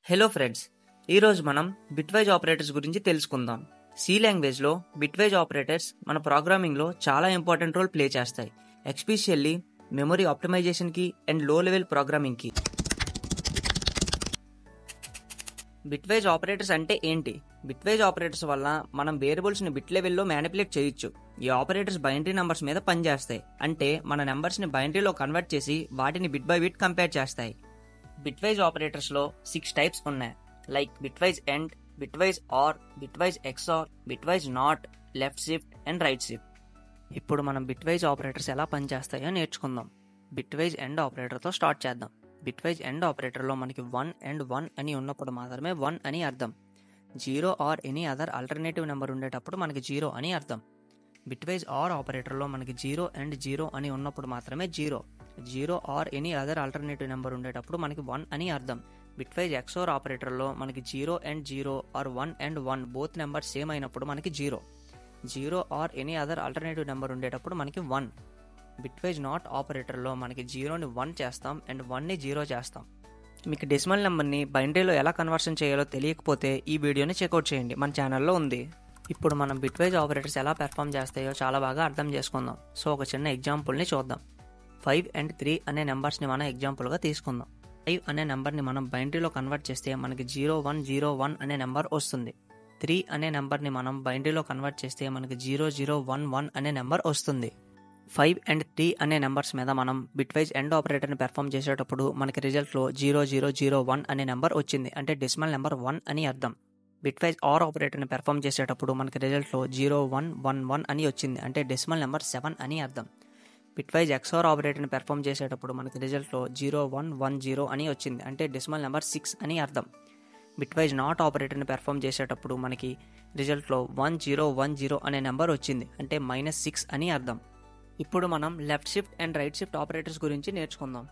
Hello friends, ఈరోజు మనం bitwise operators గురించి తెలుసుకుందాం. సి లాంగ్వేజ్లో బిట్వైజ్ ఆపరేటర్స్ మన ప్రోగ్రామింగ్లో చాలా ఇంపార్టెంట్ రోల్ ప్లే చేస్తాయి, ఎస్పెషల్లీ మెమరీ ఆప్టిమైజేషన్కి అండ్ లో లెవెల్ ప్రోగ్రామింగ్కి. బిట్వైజ్ ఆపరేటర్స్ అంటే ఏంటి? బిట్వైజ్ ఆపరేటర్స్ వల్ల మనం వేరియబుల్స్ని బిట్ లెవెల్లో మ్యానిపులేట్ చేయొచ్చు. ఈ ఆపరేటర్స్ బైనరీ నంబర్స్ మీద పనిచేస్తాయి, అంటే మన నెంబర్స్ని బైనరీలో కన్వర్ట్ చేసి వాటిని బిట్ బై బిట్ కంపేర్ చేస్తాయి. బిట్వైజ్ ఆపరేటర్స్లో 6 టైప్స్ ఉన్నాయి, like bitwise and, bitwise or, bitwise XOR, bitwise not, left shift and right shift. ఇప్పుడు మనం బిట్వైజ్ ఆపరేటర్స్ ఎలా పనిచేస్తాయో నేర్చుకుందాం. బిట్వైజ్ ఎండ్ ఆపరేటర్తో స్టార్ట్ చేద్దాం. బిట్వైజ్ ఎండ్ ఆపరేటర్లో మనకి 1 అండ్ 1 అని ఉన్నప్పుడు మాత్రమే 1 అని అర్థం. 0 or any other alternative number ఉండేటప్పుడు మనకి 0 అని అర్థం. బిట్వైజ్ ఆర్ ఆపరేటర్లో మనకి 0 అండ్ 0 అని ఉన్నప్పుడు మాత్రమే 0 or any other alternative number ఉండేటప్పుడు మనకి 1 అని అర్థం. బిట్వైజ్ ఎక్స్ఆర్ ఆపరేటర్లో మనకి 0 and 0 or 1 and 1 both number same అయినప్పుడు మనకి 0 or any other alternative number ఉండేటప్పుడు మనకి 1. బిట్వైజ్ నాట్ ఆపరేటర్లో మనకి 0ని 1 చేస్తాం అండ్ 1ని 0 చేస్తాం. మీకు డెసిమల్ నెంబర్ని బైనరీలో ఎలా కన్వర్షన్ చేయాలో తెలియకపోతే ఈ వీడియోని చెక్అవుట్ చేయండి, మన ఛానల్లో ఉంది. ఇప్పుడు మనం బిట్వైజ్ ఆపరేటర్స్ ఎలా పెర్ఫామ్ చేస్తాయో చాలా బాగా అర్థం చేసుకుందాం. సో ఒక చిన్న ఎగ్జాంపుల్ని చూద్దాం. 5 అండ్ 3 అనే నెంబర్స్ని మనం ఎగ్జాంపుల్గా తీసుకుందాం. 5 అనే నెంబర్ని మనం బైనరీలో కన్వర్ట్ చేస్తే మనకి 0101 అనే నెంబర్ వస్తుంది. 3 అనే నెంబర్ని మనం బైనరీలో కన్వర్ట్ చేస్తే మనకి 0011 అనే నెంబర్ వస్తుంది. 5 అండ్ 3 అనే నెంబర్స్ మీద మనం బిట్వైజ్ ఎండ్ ఆపరేటర్ని పెర్ఫామ్ చేసేటప్పుడు మనకి రిజల్ట్లో 0001 అనే నెంబర్ వచ్చింది, అంటే డెసిమల్ నెంబర్ 1 అని అర్థం. బిట్వైజ్ ఆర్ ఆపరేటర్ని పెర్ఫామ్ చేసేటప్పుడు మనకి రిజల్ట్లో 0111 అని వచ్చింది, అంటే డెసిమల్ నెంబర్ 7 అని అర్థం. బిట్వైజ్ ఎక్స్ఆర్ ఆపరేటర్ని పెర్ఫామ్ చేసేటప్పుడు మనకి రిజల్ట్లో 0110 అని వచ్చింది, అంటే డెసిమల్ నెంబర్ 6 అని అర్థం. బిట్వైజ్ నాట్ ఆపరేటర్ని పెర్ఫామ్ చేసేటప్పుడు మనకి రిజల్ట్లో 1010 అనే నెంబర్ వచ్చింది, అంటే -6 అని అర్థం. ఇప్పుడు మనం left shift and right shift operators గురించి నేర్చుకుందాం.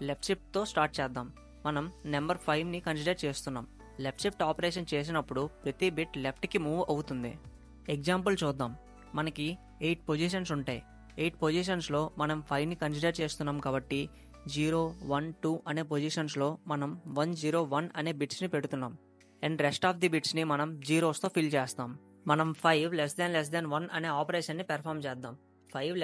లెఫ్ట్ షిఫ్ట్తో స్టార్ట్ చేద్దాం. మనం నెంబర్ 5ని కన్సిడర్ చేస్తున్నాం. లెఫ్ట్ షిఫ్ట్ ఆపరేషన్ చేసినప్పుడు ప్రతి బిట్ లెఫ్ట్కి మూవ్ అవుతుంది. ఎగ్జాంపుల్ చూద్దాం. మనకి 8 పొజిషన్స్ ఉంటాయి. 8 పొజిషన్స్లో మనం 5ని కన్సిడర్ చేస్తున్నాం కాబట్టి 0, 1, 2 అనే పొజిషన్స్లో మనం 101 అనే బిట్స్ని పెడుతున్నాం, అండ్ రెస్ట్ ఆఫ్ ది బిట్స్ని మనం జీరోస్తో ఫిల్ చేస్తాం. మనం 5 <<1 అనే ఆపరేషన్ని పెర్ఫామ్ చేద్దాం. 5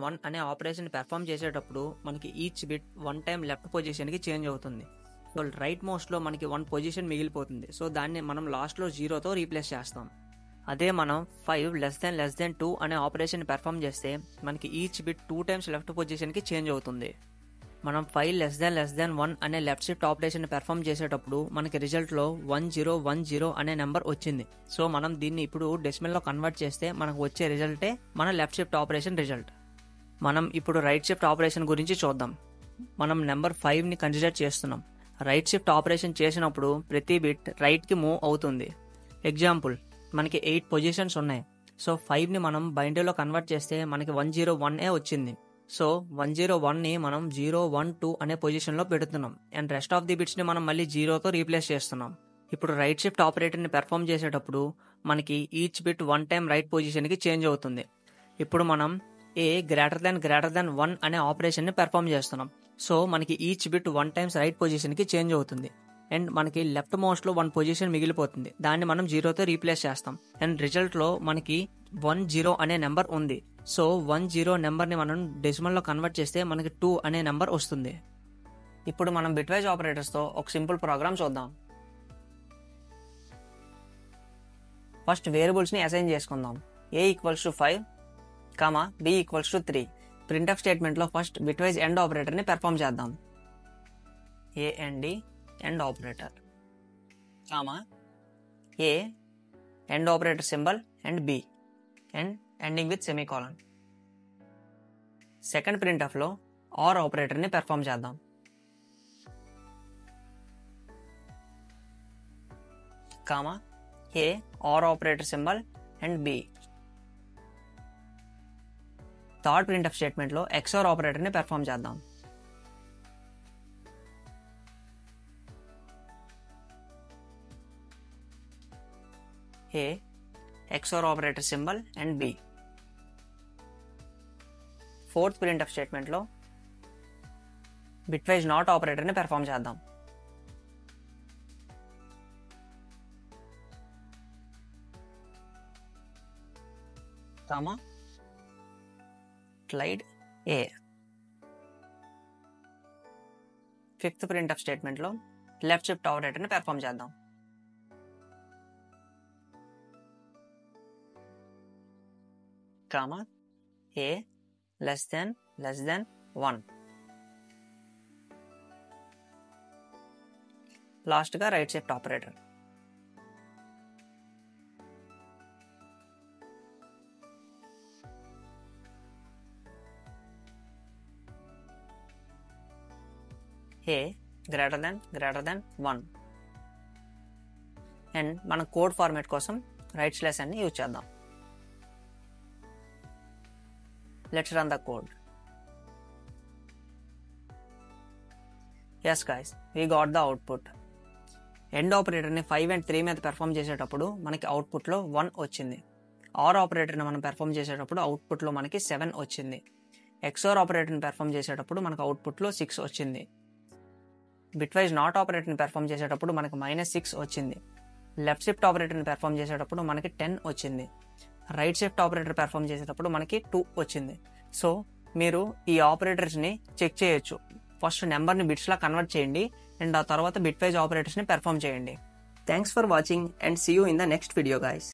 <<1 అనే ఆపరేషన్ పెర్ఫామ్ చేసేటప్పుడు మనకి ఈచ్ బిట్ 1 టైం లెఫ్ట్ పొజిషన్కి చేంజ్ అవుతుంది. సో రైట్ మోస్ట్లో మనకి 1 పొజిషన్ మిగిలిపోతుంది. సో దాన్ని మనం లాస్ట్లో 0తో రీప్లేస్ చేస్తాం. అదే మనం 5 <<2 అనే ఆపరేషన్ పెర్ఫామ్ చేస్తే మనకి ఈచ్ బిట్ 2 టైమ్స్ లెఫ్ట్ పొజిషన్కి చేంజ్ అవుతుంది. మనం 5 <<1 అనే లెఫ్ట్ షిఫ్ట్ ఆపరేషన్ పెర్ఫామ్ చేసేటప్పుడు మనకి రిజల్ట్లో 1010 అనే నెంబర్ వచ్చింది. సో మనం దీన్ని ఇప్పుడు డెసిమల్లో కన్వర్ట్ చేస్తే మనకు వచ్చే రిజల్టే మన లెఫ్ట్ షిఫ్ట్ ఆపరేషన్ రిజల్ట్. మనం ఇప్పుడు రైట్ షిఫ్ట్ ఆపరేషన్ గురించి చూద్దాం. మనం నెంబర్ 5ని కన్సిడర్ చేస్తున్నాం. రైట్ షిఫ్ట్ ఆపరేషన్ చేసినప్పుడు ప్రతి బిట్ రైట్కి మూవ్ అవుతుంది. ఎగ్జాంపుల్, మనకి 8 పొజిషన్స్ ఉన్నాయి. సో 5ని మనం బైనరీలో కన్వర్ట్ చేస్తే మనకి 101 వచ్చింది. సో 101ని మనం 012 అనే పొజిషన్లో పెడుతున్నాం, అండ్ రెస్ట్ ఆఫ్ ది బిట్స్ని మనం మళ్ళీ 0తో రీప్లేస్ చేస్తున్నాం. ఇప్పుడు రైట్ షిఫ్ట్ ఆపరేటర్ని పెర్ఫామ్ చేసేటప్పుడు మనకి ఈచ్ బిట్ 1 టైం రైట్ పొజిషన్కి చేంజ్ అవుతుంది. ఇప్పుడు మనం A<<1 అనే ఆపరేషన్ని పెర్ఫామ్ చేస్తున్నాం. సో మనకి ఈచ్ బిట్ 1 టైమ్స్ రైట్ పొజిషన్కి చేంజ్ అవుతుంది, అండ్ మనకి లెఫ్ట్ మోస్ట్లో 1 పొజిషన్ మిగిలిపోతుంది. దాన్ని మనం 0తో రీప్లేస్ చేస్తాం, అండ్ రిజల్ట్లో మనకి 10 అనే నెంబర్ ఉంది. సో 10 నెంబర్ని మనం డెసిమల్లో కన్వర్ట్ చేస్తే మనకి 2 అనే నెంబర్ వస్తుంది. ఇప్పుడు మనం బిట్వైజ్ ఆపరేటర్స్తో ఒక సింపుల్ ప్రోగ్రామ్ చూద్దాం. ఫస్ట్ వేరియబుల్స్ని అసైన్ చేసుకుందాం. A=5, B=3. ప్రింట్ఎఫ్ స్టేట్మెంట్లో ఫస్ట్ బిట్వైజ్ ఎండ్ ఆపరేటర్ని పెర్ఫామ్ చేద్దాం. A and D and operator, A and operator symbol and B and ending with semicolon. Second ప్రింట్ఎఫ్లో ఆర్ ఆపరేటర్ని పెర్ఫామ్ చేద్దాం. A OR operator symbol and B. Third printf స్టేట్మెంట్లో XOR ఆపరేటర్ని perform చేద్దాం. A XOR operator symbol and B. Fourth printf స్టేట్మెంట్లో bitwise NOT ఆపరేటర్ని perform చేద్దాం. Comma slide A. Fifth printf స్టేట్మెంట్లో లెఫ్ట్ షిఫ్ట్ ఆపరేటర్ని పెర్ఫామ్ చేద్దాం. Comma A less than 1. లాస్ట్గా right shift operator. A greater than 1. And మన code format కోసం right slash అని యూజ్ చేద్దాం. Let's run the code. Yes guys, we got the output. And ఆపరేటర్ని 5 and 3 మీద perform చేసేటప్పుడు మనకి అవుట్పుట్లో 1 వచ్చింది. ఆర్ ఆపరేటర్ని మనం పెర్ఫామ్ చేసేటప్పుడు అవుట్పుట్లో మనకి 7 వచ్చింది. ఎక్స్ఆర్ ఆపరేటర్ని పెర్ఫామ్ చేసేటప్పుడు మనకు అవుట్పుట్లో 6 వచ్చింది. బిట్వైజ్ నాట్ ఆపరేటర్ని పెర్ఫామ్ చేసేటప్పుడు మనకి -6 వచ్చింది. లెఫ్ట్ షిఫ్ట్ ఆపరేటర్ని పెర్ఫామ్ చేసేటప్పుడు మనకి 10 వచ్చింది. రైట్ షిఫ్ట్ ఆపరేటర్ పెర్ఫామ్ చేసేటప్పుడు మనకి 2 వచ్చింది. సో మీరు ఈ ఆపరేటర్స్ని చెక్ చేయొచ్చు. ఫస్ట్ నెంబర్ని బిట్స్లా కన్వర్ట్ చేయండి అండ్ ఆ తర్వాత బిట్వైజ్ ఆపరేటర్స్ని పెర్ఫామ్ చేయండి. Thanks for watching and see you in the next video guys.